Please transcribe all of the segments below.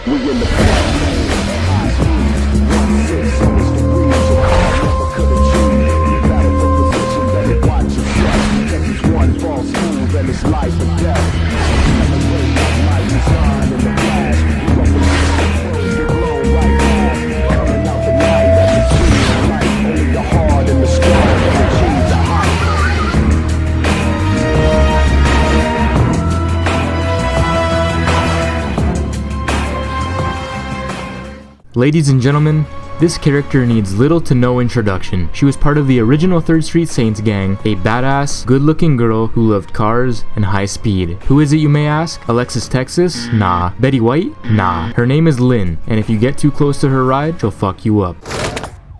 We in the past. High speed, 1-6, almost degrees. A car never could achieve. You battle for position, better watch your step. Cause it's one false move and it's life or death. Celebrate my design in the flash. You up against the pros, you glow right past. Coming out the night at the cheese of life. Only the hard and the strong can achieve the height. Ladies and gentlemen, this character needs little to no introduction. She was part of the original 3rd Street Saints gang, a badass, good-looking girl who loved cars and high speed. Who is it, you may ask? Alexis Texas? Nah. Betty White? Nah. Her name is Lynn, and if you get too close to her ride, she'll fuck you up.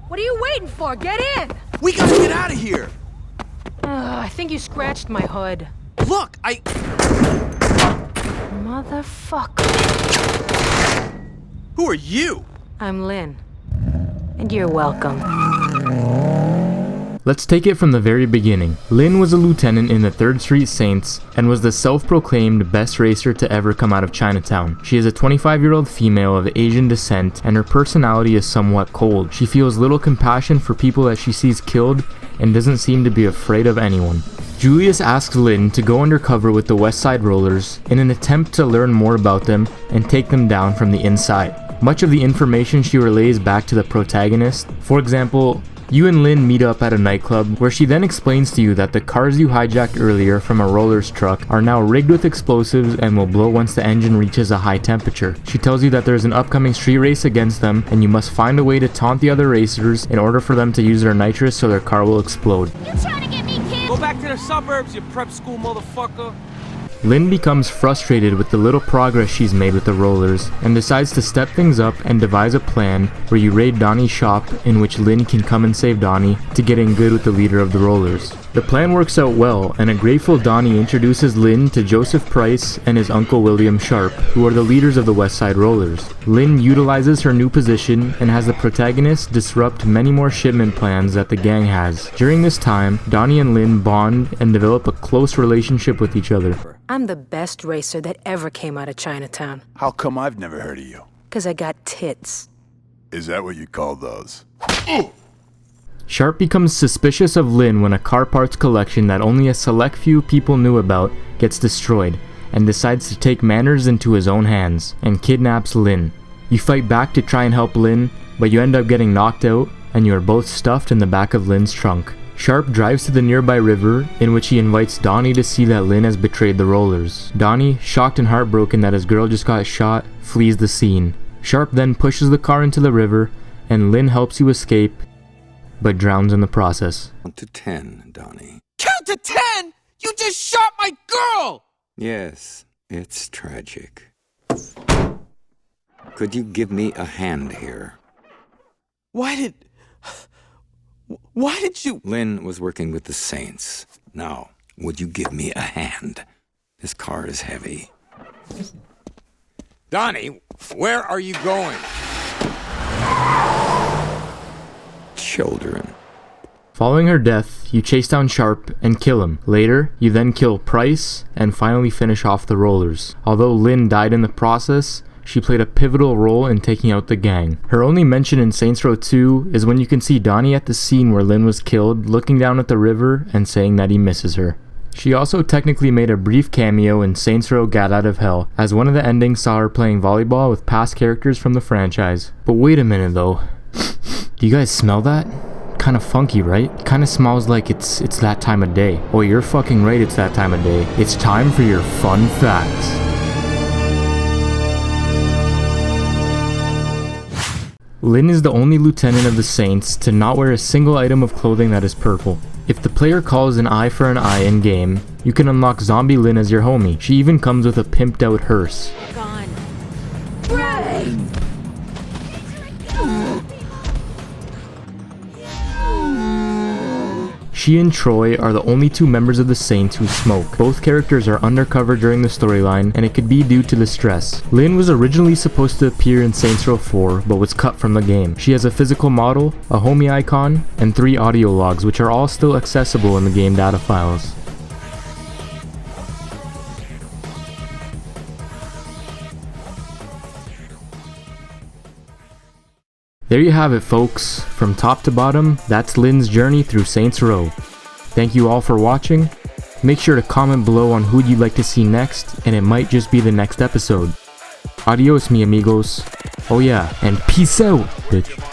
What are you waiting for? Get in! We gotta get out of here! I think you scratched my hood. Look, Motherfucker. Who are you? I'm Lynn. And you're welcome. Let's take it from the very beginning. Lynn was a lieutenant in the 3rd Street Saints and was the self-proclaimed best racer to ever come out of Chinatown. She is a 25-year-old female of Asian descent, and her personality is somewhat cold. She feels little compassion for people that she sees killed and doesn't seem to be afraid of anyone. Julius asks Lynn to go undercover with the Westside Rollerz in an attempt to learn more about them and take them down from the inside. Much of the information she relays back to the protagonist. For example, you and Lynn meet up at a nightclub where she then explains to you that the cars you hijacked earlier from a Rollerz truck are now rigged with explosives and will blow once the engine reaches a high temperature. She tells you that there's an upcoming street race against them and you must find a way to taunt the other racers in order for them to use their nitrous so their car will explode. You trying to get me killed? Go back to the suburbs, you prep school motherfucker. Lynn becomes frustrated with the little progress she's made with the Rollerz and decides to step things up and devise a plan where you raid Donnie's shop in which Lynn can come and save Donnie to get in good with the leader of the Rollerz. The plan works out well, and a grateful Donnie introduces Lynn to Joseph Price and his uncle William Sharp, who are the leaders of the Westside Rollerz. Lynn utilizes her new position and has the protagonist disrupt many more shipment plans that the gang has. During this time, Donnie and Lynn bond and develop a close relationship with each other. I'm the best racer that ever came out of Chinatown. How come I've never heard of you? 'Cause I got tits. Is that what you call those? Sharp becomes suspicious of Lynn when a car parts collection that only a select few people knew about gets destroyed, and decides to take matters into his own hands, and kidnaps Lynn. You fight back to try and help Lynn, but you end up getting knocked out, and you are both stuffed in the back of Lynn's trunk. Sharp drives to the nearby river, in which he invites Donnie to see that Lynn has betrayed the Rollerz. Donnie, shocked and heartbroken that his girl just got shot, flees the scene. Sharp then pushes the car into the river, and Lynn helps you escape, but drowns in the process. Count to 10, Donnie. Count to 10? You just shot my girl! Yes, it's tragic. Could you give me a hand here? Why did you... Lynn was working with the Saints. Now, would you give me a hand? This car is heavy. Donnie, where are you going? Children. Following her death, you chase down Sharp and kill him. Later, you then kill Price and finally finish off the Rollerz. Although Lynn died in the process, she played a pivotal role in taking out the gang. Her only mention in Saints Row 2 is when you can see Donnie at the scene where Lynn was killed, looking down at the river and saying that he misses her. She also technically made a brief cameo in Saints Row Gat Out of Hell, as one of the endings saw her playing volleyball with past characters from the franchise. But wait a minute though. Do you guys smell that? Kind of funky, right? Kind of smells like it's that time of day. Oh, you're fucking right, it's that time of day. It's time for your fun facts. Lynn is the only lieutenant of the Saints to not wear a single item of clothing that is purple. If the player calls an eye for an eye in game, you can unlock Zombie Lynn as your homie. She even comes with a pimped out hearse. Gone. She and Troy are the only two members of the Saints who smoke. Both characters are undercover during the storyline, and it could be due to the stress. Lynn was originally supposed to appear in Saints Row 4, but was cut from the game. She has a physical model, a homie icon, and 3 audio logs, which are all still accessible in the game data files. There you have it, folks. From top to bottom, that's Lynn's journey through Saints Row. Thank you all for watching. Make sure to comment below on who you'd like to see next, and it might just be the next episode. Adios, mi amigos. Oh yeah, and peace out, bitch.